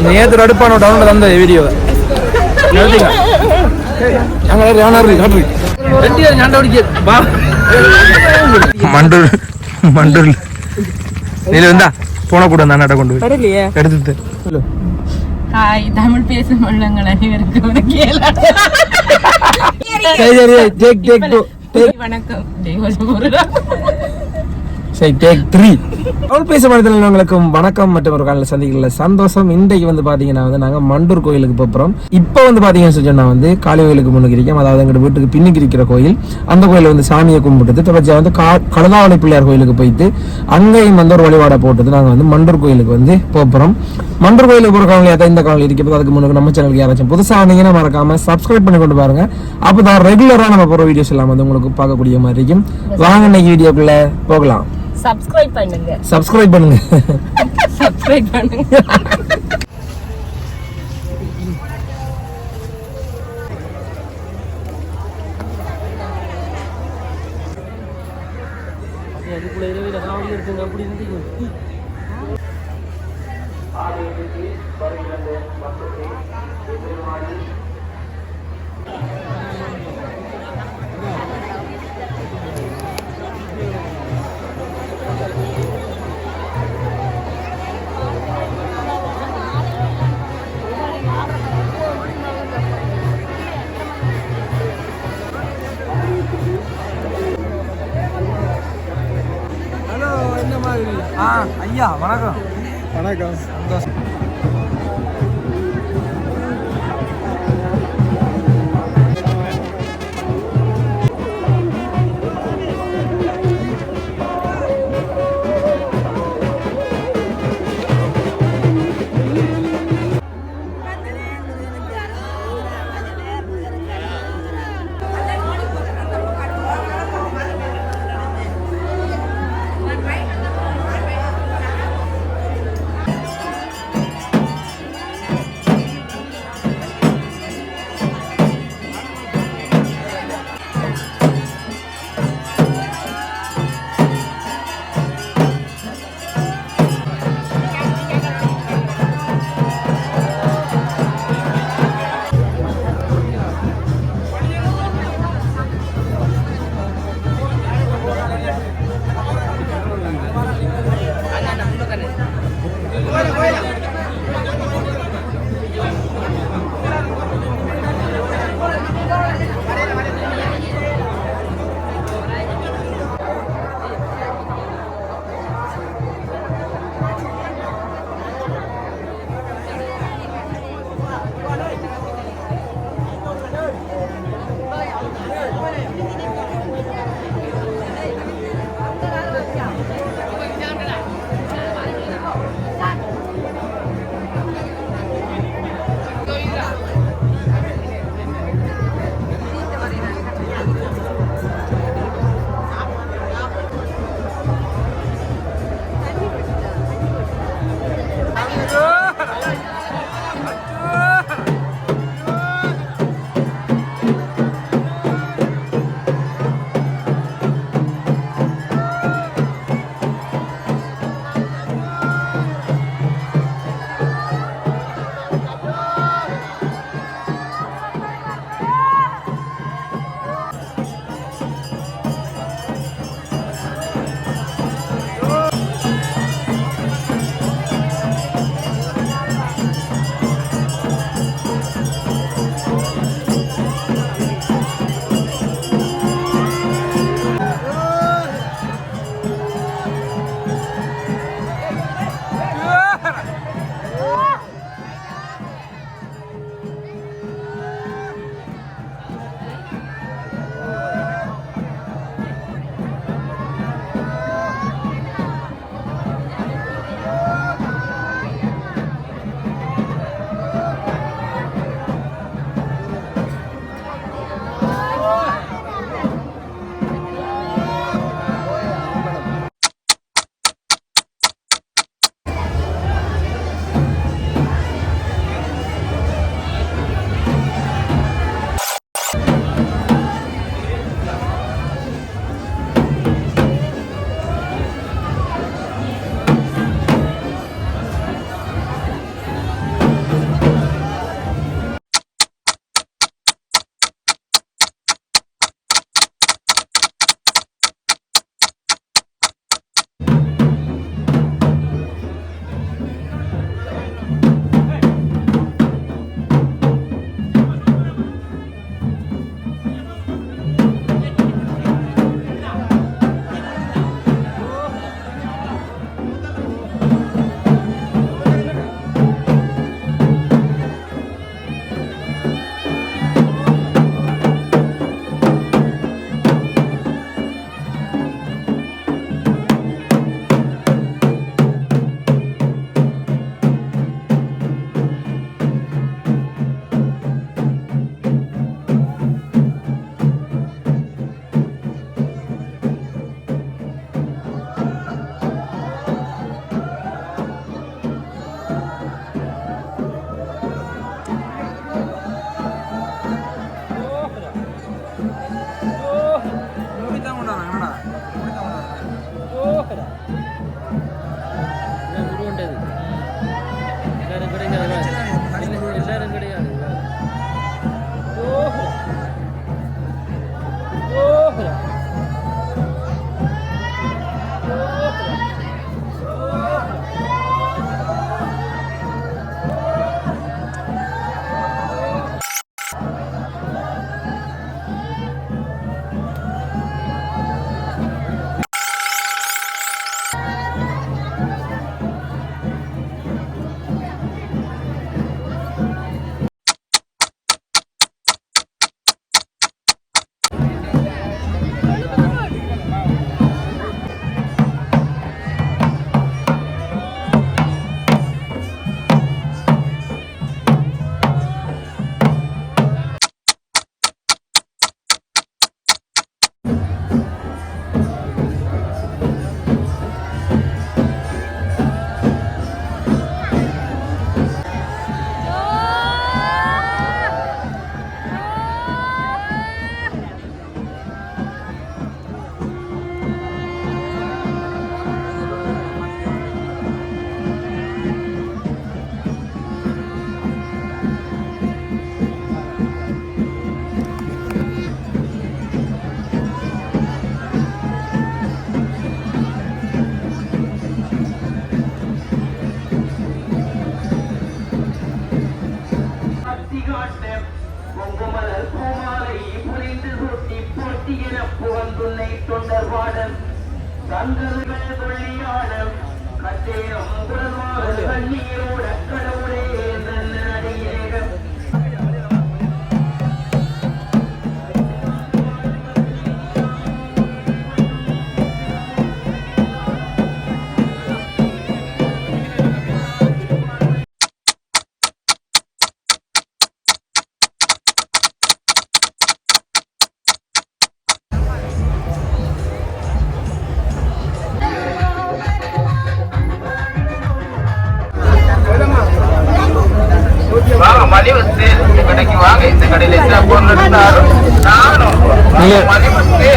நேற்று அடுப்பான டவுன்ல தந்த வீடியோ மண்டூர் மண்டூர் நீல வந்தா போன கூட அந்த அண்ணாட்ட கொண்டு போய் எடுத்துட்டு ஹாய் தமிழ் பேசும் உள்ளங்கள் அனைவருக்கும் வணக்கம். பேசப்படுத்தவங்களுக்கும் வணக்கம் மற்றும் ஒரு காலையில் சந்திக்கல சந்தோஷம். இன்றைக்கு வந்து பாத்தீங்கன்னா வந்து நாங்க மண்டூர் கோயிலுக்கு போறோம். இப்போ வந்து பாத்தீங்கன்னு சொன்னா வந்து காளி கோயிலுக்கு முன்னுக்கு இருக்கோம். அதாவது எங்க வீட்டுக்கு பின்னுக்கு இருக்கிற கோயில். அந்த கோயில வந்து சாமியை கும்பிட்டு தொடர்ச்சியா வந்து கடலாவளை பிள்ளையார் கோயிலுக்கு போயிட்டு அங்கேயும் வந்து ஒரு வழிபாடை போட்டுட்டு நாங்க வந்து மண்டூர் கோயிலுக்கு வந்து போறோம். மண்டூர் கோயிலுக்கு போற காலையில் இந்த காலையில் இருக்கிறது. அதுக்கு முன்னுக்கு நம்ம சேனலுக்கு யாராச்சும் புதுசா வந்தீங்கன்னா மறக்காம சப்ஸ்கிரைப் பண்ணி கொண்டு பாருங்க. அப்பதான் ரெகுலரா நம்ம போற வீடியோஸ் எல்லாம் வந்து உங்களுக்கு பார்க்கக்கூடிய மாதிரி இருக்கும். வாங்க இன்னைக்கு வீடியோக்குள்ள போகலாம். சப்ஸ்கிரைப் பண்ணுங்க. சப்ஸ்கிரைப் பண்ணுங்க. சப்ஸ்கிரைப் பண்ணுங்க. ஐயா வணக்கம். வணக்கம். சந்தோஷம்.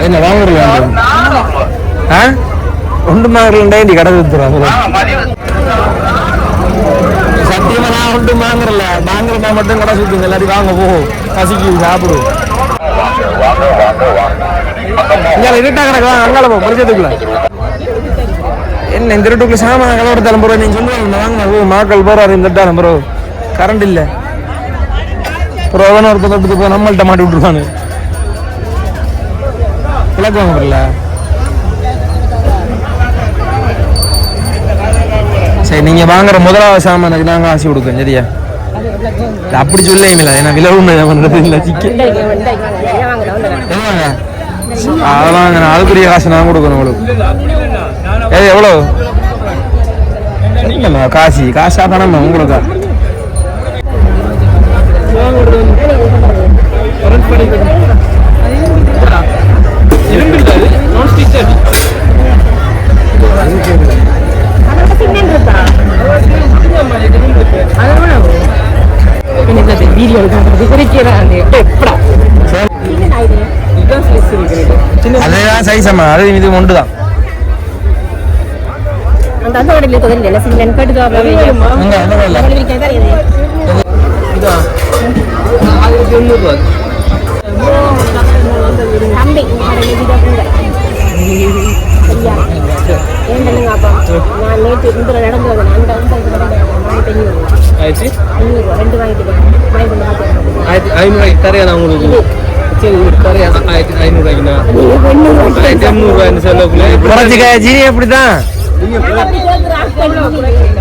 என்ன வாங்குறீங்க ஒன்று வாங்குறீங்களா இந்த கடை வித்துறாங்க சத்தியமா நான் ஒன்று வாங்குறல வாங்குறதா மட்டும் கடை சுத்துங்க எல்லாரும் வாங்க போகும் பசிக்கு சாப்பிடு இருட்டா கிடக்கு அங்கால போ பரிச்சத்துக்குள்ள என்ன இந்த இருட்டுக்குள்ள சாமான கலவர தலைமுறை நீங்க சொல்லுவாங்க வாங்க மாக்கள் போறாரு இந்த ப்ரோ கரண்ட் இல்ல ப்ரோவன ஒரு பக்கத்துக்கு போய் நம்மள்ட்ட மாட்டி விட்டுருவானு விளக்கு வாங்க வரல சரி நீங்க வாங்குற முதலாவது சாமானுக்கு நாங்க ஆசை கொடுக்கோம் சரியா அப்படி சொல்லுங்களா ஏன்னா விலை பண்றது இல்ல அதை வாங்கினா அதுக்குரிய காசு நான் கொடுக்கணும் உங்களுக்கு எவ்வளோ இல்லைம்மா காசா தானம்மா உங்களுக்கு அதேதான் சைஸ் அம்மா அது இது ஒன்றுதான்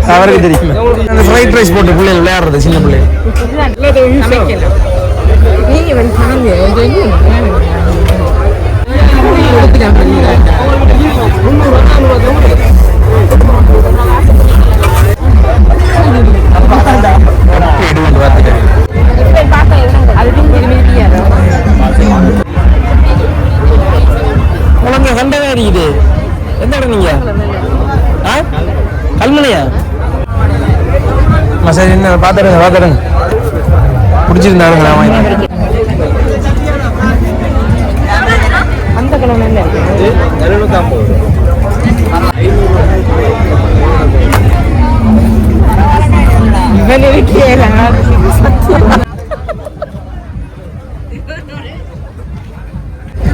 அவருக்கு தெரியுமா அந்த ஃப்ரைட் ரைஸ் போட்டு பிள்ளைகள் விளையாடுறது சின்ன பிள்ளைகள் கண்டவே இருக்குது எந்த இடம் நீங்க கல்மனையா சரி என்ன பாத்துடுங்க பிடிச்சிருந்தாருங்க நான் வாங்கி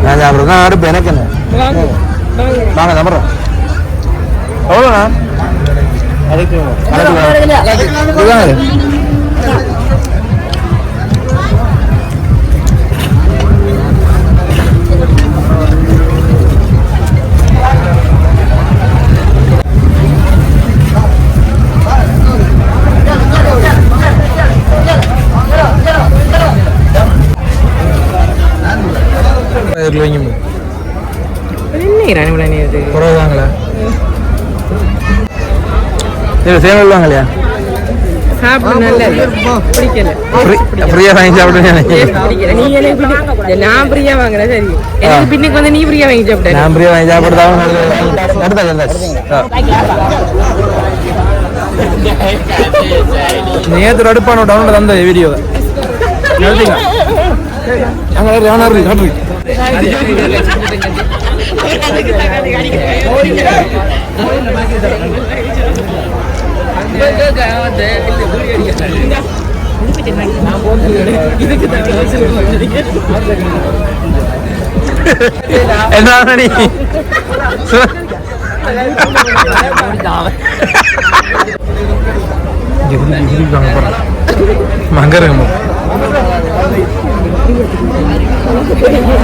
நான் சாப்பிட்றேன் அடுப்பு எனக்கு என்ன வாங்க நம்புறோம் எவ்வளோண்ணா குறைவாங்களா சேவல் வாங்கலையா ஃப்ரீயா வாங்கி சாப்பிடுங்க நான் ஃப்ரீயா வாங்குறேன் சரி எனக்கு பின்னுக்கு வந்து நீ ஃப்ரீயா வாங்கி சாப்பிட்டேன் நான் ஃப்ரீயா வாங்கி சாப்பிடுறதா நேற்று அடுப்பான டவுன்லோட் அந்த வீடியோவை என்ன நீ மங்கரங்க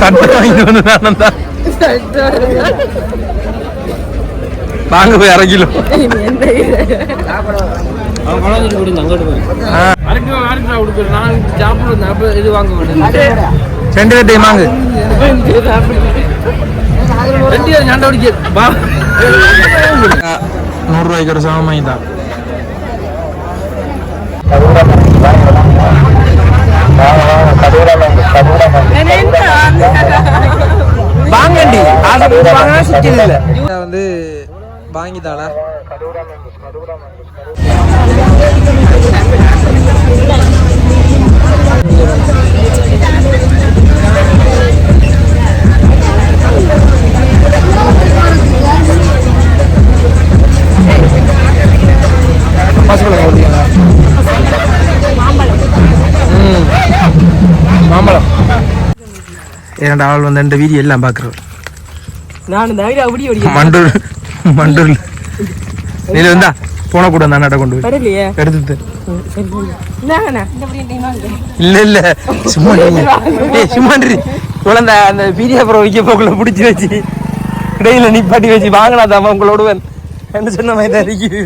தட்டை வாங்கிட்டு வந்து நான் தான் வாங்க போய் 1/2 கிலோ இது வாங்க ரெண்டு பேர்ட்டையும் வாங்கு. 100 ரூபாய்க்கு ஒரு சமமாகி தான். வாங்கண்டி வந்து வாங்கிட்டாளா மாம்பழம். இரண்டு ஆள் வந்து இந்த வீடியோ எல்லாம் பாக்குறோம். மண்டூர் மண்டூர் இது வந்தா போன கூட அந்த அண்ணாட்ட கொண்டு போய் எடுத்து இல்ல இல்ல சும்மா சும்மா குழந்தை அந்த வீடியோ அப்புறம் வைக்க போக்குள்ள பிடிச்சி வச்சு இடையில நிப்பாட்டி வச்சு வாங்கினாதான் உங்களோட என்ன சொன்ன மாதிரி தான் இருக்குது.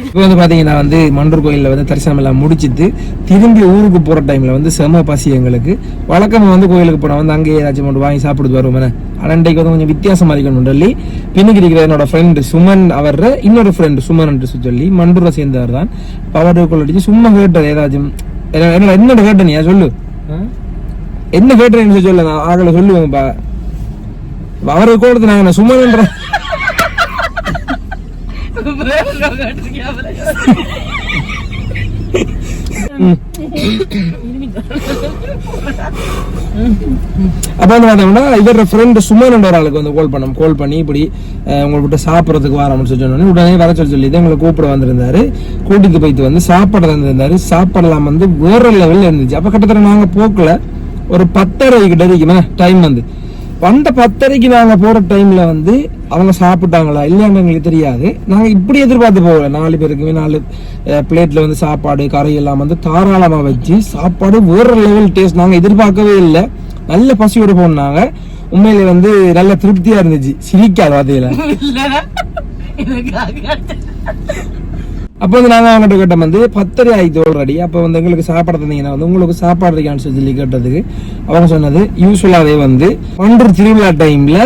இப்போ வந்து பாத்தீங்கன்னா வந்து மண்டூர் கோயிலில் வந்து தரிசனம் எல்லாம் முடிச்சிட்டு திரும்பி ஊருக்கு போற டைம்ல வந்து செம பசி எங்களுக்கு. வழக்கமா வந்து கோயிலுக்கு போனா வந்து அங்கேயே ஏதாச்சும் மட்டும் வாங்கி சாப்பிடுது வருவோம். அன்றைக்கு வந்து கொஞ்சம் வித்தியாசமா இருக்கணும் சொல்லி பின்னுக்கு இருக்கிற என்னோட ஃப்ரெண்டு சுமன் அவர் இன்னொரு ஃப்ரெண்டு சுமன் சொல்லி மண்டூரை சேர்ந்தவர் தான். அவருக்குள்ள அடிச்சு சும்மா கேட்டது ஏதாச்சும் என்னோட கேட்ட நீ சொல்லு என்ன கேட்டேன்னு சொல்ல நான் ஆகல சொல்லுவேன்ப்பா. அவரை கோடத்து நாங்க சுமன்ற அப்ப வந்து பார்த்தோம்னா இவர ஃப்ரெண்ட் சுமன் ஒரு ஆளுக்கு வந்து கால் பண்ணி இப்படி உங்களை விட்டு சாப்பிட்றதுக்கு வரோம்னு சொன்னோன்னே உடனே வர சொல்லி உங்களை கூப்பிட வந்திருந்தாரு. கூட்டிட்டு போயிட்டு வந்து சாப்பாடு தந்திருந்தாரு. சாப்பாடெல்லாம் வந்து வேற லெவல்ல இருந்துச்சு. அப்ப கிட்டத்தட்ட நாங்க போக்கல ஒரு 10:30 கிட்ட இருக்குமா டைம் வந்து வந்த 10:30 நாங்க போற டைம்ல வந்து அவங்க சாப்பிட்டாங்களா இல்லையான்னு எங்களுக்கு தெரியாது. நாங்க இப்படி எதிர்பார்த்து போகல. 4 பேருக்குமே 4 பிளேட்ல வந்து சாப்பாடு கறி எல்லாம் வந்து தாராளமா வச்சு சாப்பாடு வேற லெவல் டேஸ்ட். நாங்க எதிர்பார்க்கவே இல்லை. நல்ல பசியோட போனாங்க. உண்மையில வந்து நல்ல திருப்தியா இருந்துச்சு. சிரிக்காது வாதையில. அப்போ வந்து நாங்க அவங்ககிட்ட கேட்டோம் வந்து 10:30 ஆயிடுச்சு ஆல்ரெடி. அப்போ வந்து எங்களுக்கு சாப்பாடு தந்தீங்கன்னா வந்து உங்களுக்கு சாப்பாடு இருக்கான்னு சொல்லி கேட்டதுக்கு அவங்க சொன்னது யூஸ்வலாவே வந்து மண்டூர் திருவிழா டைம்ல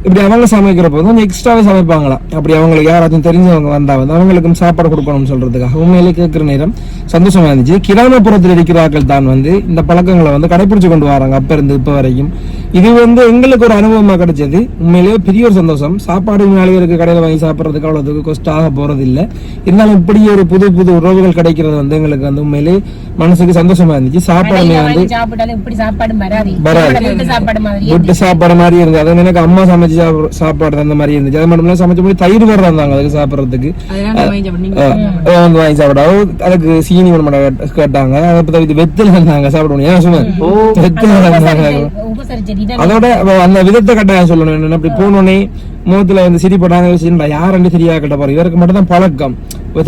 இப்படி அவங்க சமைக்கிறப்போ வந்து எக்ஸ்ட்ராவே சமைப்பாங்களாம். அப்படி அவங்களுக்கு யாராச்சும் தெரிஞ்சவங்க வந்தா வந்து அவங்களுக்கும் சாப்பாடு கொடுக்கணும்னு சொல்றதுக்காக உண்மையிலே கேட்கிற நேரம் சந்தோஷமா இருந்துச்சு. கிராமப்புறத்தில் இருக்கிறார்கள் தான் வந்து இந்த பழக்கங்களை வந்து கடைபிடிச்சு கொண்டு வராங்க அப்ப இருந்து இப்ப வரைக்கும். இது வந்து எங்களுக்கு ஒரு அனுபவமா கிடைச்சது. உண்மையிலேயே பெரிய ஒரு சந்தோஷம். சாப்பாடு மேலேருக்கு கடையில வாங்கி சாப்பிட்றதுக்கு அவ்வளவுக்கு கொஸ்டாக போறது இல்லை. இருந்தாலும் இப்படி ஒரு புது புது உறவுகள் கிடைக்கிறது வந்து எங்களுக்கு வந்து உண்மையிலே மனசுக்கு சந்தோஷமா இருந்துச்சு. சாப்பாடுமே வந்து வீட்டு சாப்பாடு மாதிரி இருந்தது. அதை எனக்கு அம்மா சமைச்சு சாப்பாடு அந்த மாதிரி இருந்துச்சு. அது மட்டும் சமைச்சு போய் தயிர் வேற இருந்தாங்க அதுக்கு சாப்பிட்றதுக்கு வந்து வாங்கி சாப்பிட. அதுக்கு சீனி கேட்டாங்க. அதை வெத்தில இருந்தாங்க சாப்பிடணும். ஏன் சும்மா வெத்தில இருந்தாங்க. அதோட அந்த விதத்தை கட்டாயம் சொல்லணும். அப்படி போனோடனே முகத்துல வந்து சிரிப்படாங்க. யாருன்னு தெரியாத கட்ட போறோம். இவருக்கு மட்டும் தான் பழக்கம்.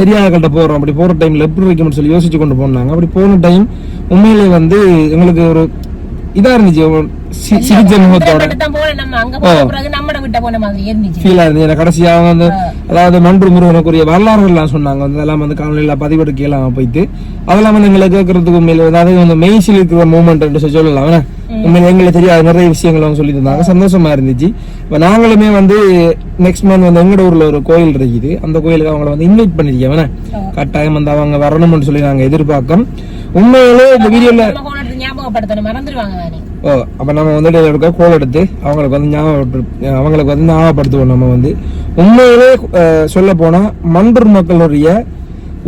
தெரியாத கட்ட போறோம். அப்படி போற டைம்ல எப்படி வைக்கணும்னு சொல்லி யோசிச்சு கொண்டு போனாங்க. அப்படி போன டைம் உண்மையிலே வந்து எங்களுக்கு ஒரு இதா இருந்துச்சு. கடைசியா வந்து அதாவது மண்டூர் முருகனுக்குரிய வரலாறுகள் சொன்னாங்க. அதெல்லாம் வந்து காணொலியில பதிவெடுக்கலாம் போயிட்டு அதெல்லாம் வந்து எங்களை கேட்கறதுக்கு உண்மையில அதாவது வந்து மெய்சில் இருக்கிற மூமெண்ட் சொல்லலாம். உண்மையில எங்களுக்கு தெரியாது நிறைய விஷயங்கள் அவங்க சொல்லி தந்தாங்க. சந்தோஷமா இருந்துச்சு. இப்ப நாங்களுமே வந்து நெக்ஸ்ட் மந்த் வந்து எங்கட ஊர்ல ஒரு கோயில் இருக்குது. அந்த கோயிலுக்கு அவங்களை வந்து இன்வைட் பண்ணிருக்கேன். கட்டாயம் வந்து அவங்க வரணும்னு சொல்லி நாங்க எதிர்பார்க்கோம். உண்மையிலே இந்த வீடியோல அப்ப நம்ம வந்து கோல் எடுத்து அவங்களுக்கு வந்து ஞாபகப்படுத்துவோம். நம்ம வந்து உண்மையிலே சொல்ல போனா மண்டூர் மக்களுடைய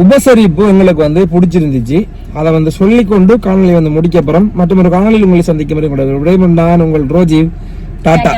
உபசரிப்பு எங்களுக்கு வந்து பிடிச்சிருந்துச்சு. அதை வந்து சொல்லிக்கொண்டு காணொலி வந்து முடிக்கப்புறம் மற்றும் ஒரு காணொலியில் உங்களை சந்திக்கும் நான் உங்கள் ரோஜீவ். டாடா.